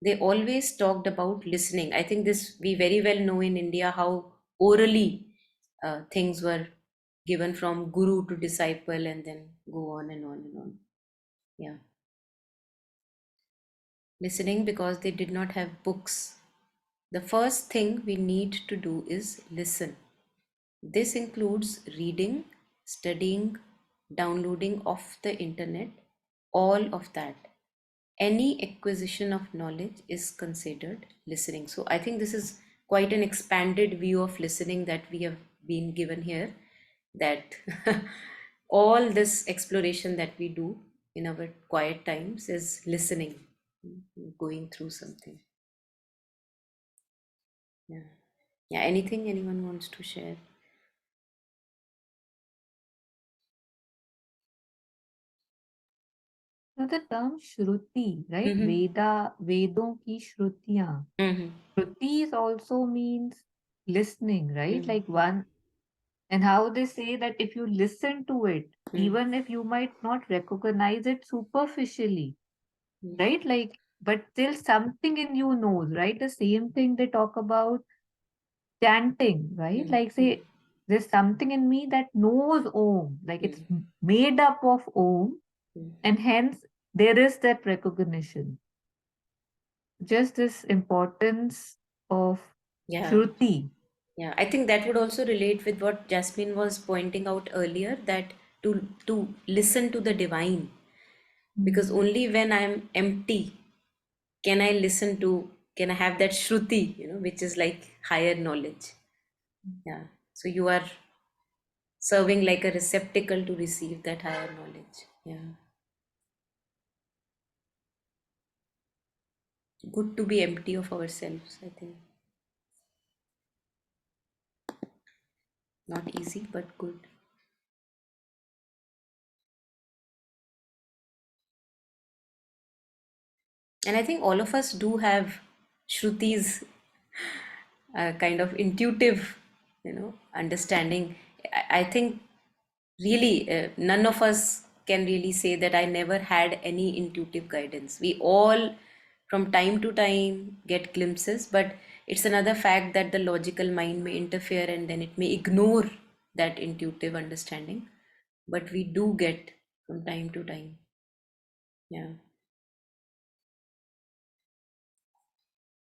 they always talked about listening. I think this we very well know in India how orally things were given from guru to disciple and then go on and on and on. Yeah. Listening because they did not have books. The first thing we need to do is listen. This includes reading, studying, downloading off the internet, all of that. Any acquisition of knowledge is considered listening. So I think this is quite an expanded view of listening that we have been given here, that all this exploration that we do in our quiet times is listening, going through something. Yeah. Yeah, anything anyone wants to share? So the term Shruti, right? Mm-hmm. Vedon ki Shrutiyan. Mm-hmm. Shrutis also means listening, right? Mm-hmm. Like one, and how they say that if you listen to it, even if you might not recognize it superficially, right? Like, but still something in you knows, right? The same thing they talk about chanting, right? Like, say, there's something in me that knows Om, like it's made up of Om, and hence there is that recognition. Just this importance of Yeah. Shruti. Yeah, I think that would also relate with what Jasmine was pointing out earlier, that to listen to the divine, because Mm. only when I'm empty can I listen to, can I have that shruti, which is like higher knowledge. Yeah. So you are serving like a receptacle to receive that higher knowledge. Yeah. Good to be empty of ourselves, I think. Not easy, but good. And I think all of us do have shrutis, kind of intuitive, understanding. I think really none of us can really say that I never had any intuitive guidance. We all, from time to time, get glimpses, but it's another fact that the logical mind may interfere and then it may ignore that intuitive understanding. But we do get from time to time. Yeah.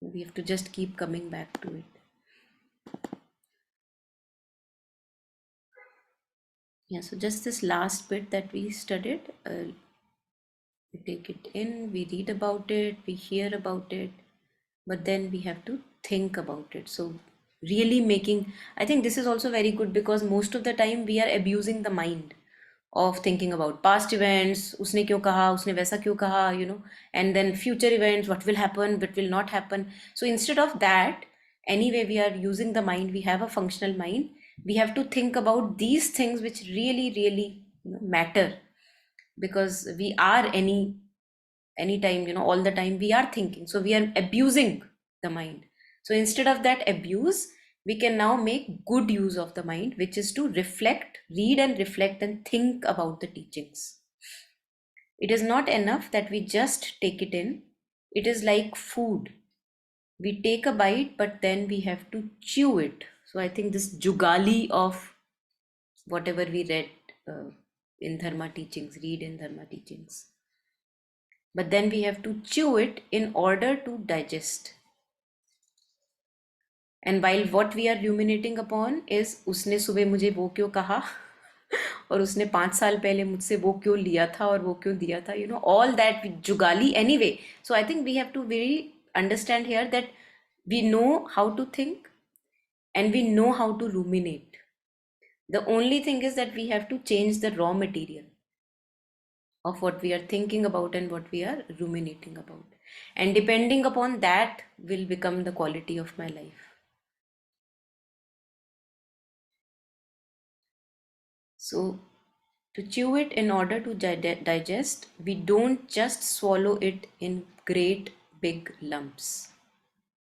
We have to just keep coming back to it. Yeah, so just this last bit that we studied, we take it in, we read about it, we hear about it, but then we have to think about it. So, really making, I think this is also very good because most of the time we are abusing the mind of thinking about past events, usne kyo kaha, usne वैसा क्यों कहा, and then future events, what will happen, what will not happen. So instead of that, anyway, we are using the mind, we have a functional mind, we have to think about these things which really, really matter, because we are anytime, all the time we are thinking, so we are abusing the mind. So instead of that abuse, we can now make good use of the mind, which is to reflect, read and reflect and think about the teachings. It is not enough that we just take it in. It is like food, we take a bite but then we have to chew it. So I think this jugali of whatever we read, in dharma teachings, read in dharma teachings, but then we have to chew it in order to digest. And while what we are ruminating upon is उसने सुबह मुझे वो क्यों कहा और उसने 5 साल पहले मुझसे वो क्यों लिया था और वो क्यों दिया था, all that jugali anyway. So I think we have to very understand here that we know how to think and we know how to ruminate. The only thing is that we have to change the raw material of what we are thinking about and what we are ruminating about, and depending upon that will become the quality of my life. So to chew it in order to digest, we don't just swallow it in great big lumps,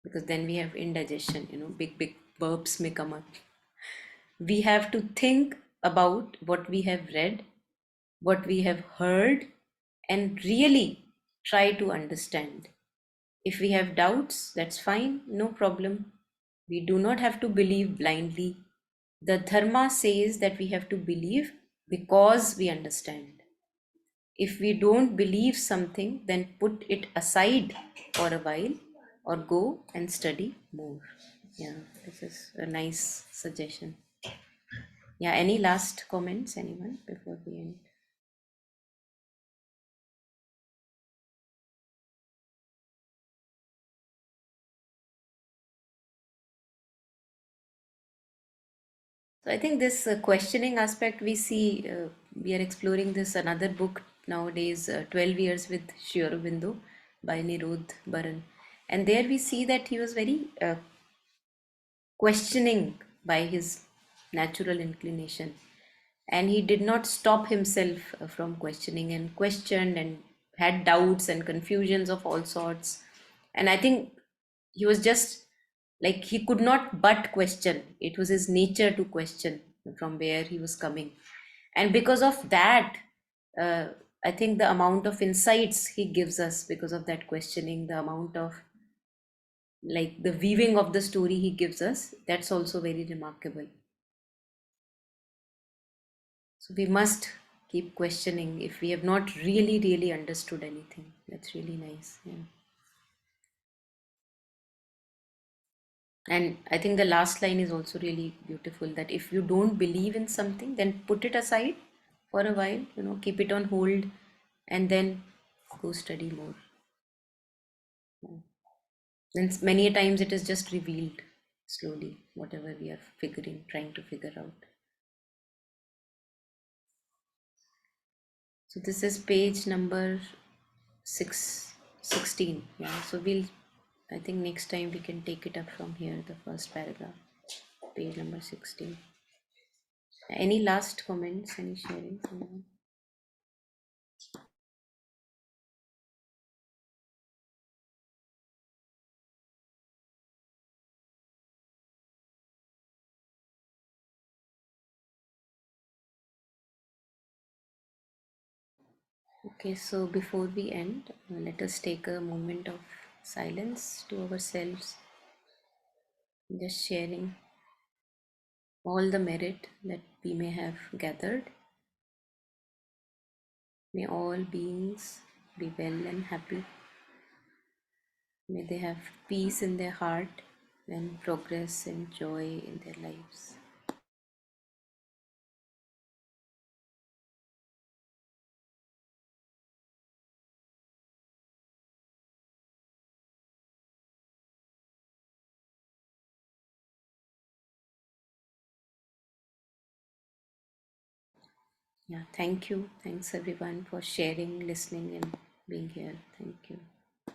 because then we have indigestion, big burps may come up. We have to think about what we have read, what we have heard and really try to understand. If we have doubts, that's fine, no problem. We do not have to believe blindly. The Dharma says that we have to believe because we understand. If we don't believe something, then put it aside for a while or go and study more. Yeah, this is a nice suggestion. Yeah, any last comments, anyone, before we end? So I think this questioning aspect we see, we are exploring this another book nowadays, 12 Years with Sri Aurobindo by Nirudh Baran. And there we see that he was very questioning by his natural inclination. And he did not stop himself from questioning, and questioned and had doubts and confusions of all sorts. And I think he was just like, he could not but question. It was his nature to question from where he was coming. And because of that, uh, I think the amount of insights he gives us because of that questioning, the amount of like the weaving of the story he gives us, that's also very remarkable. So we must keep questioning if we have not really, really understood anything. That's really nice. Yeah. And I think the last line is also really beautiful, that if you don't believe in something, then put it aside for a while, keep it on hold, and then go study more. And many a times it is just revealed slowly, whatever we are trying to figure out. So this is page number 16. Yeah, so I think next time we can take it up from here, the first paragraph, page number 16. Any last comments, any sharing? Okay, so before we end, let us take a moment of silence to ourselves, just sharing all the merit that we may have gathered. May all beings be well and happy. May they have peace in their heart and progress and joy in their lives. Yeah, thank you. Thanks everyone for sharing, listening, and being here. Thank you.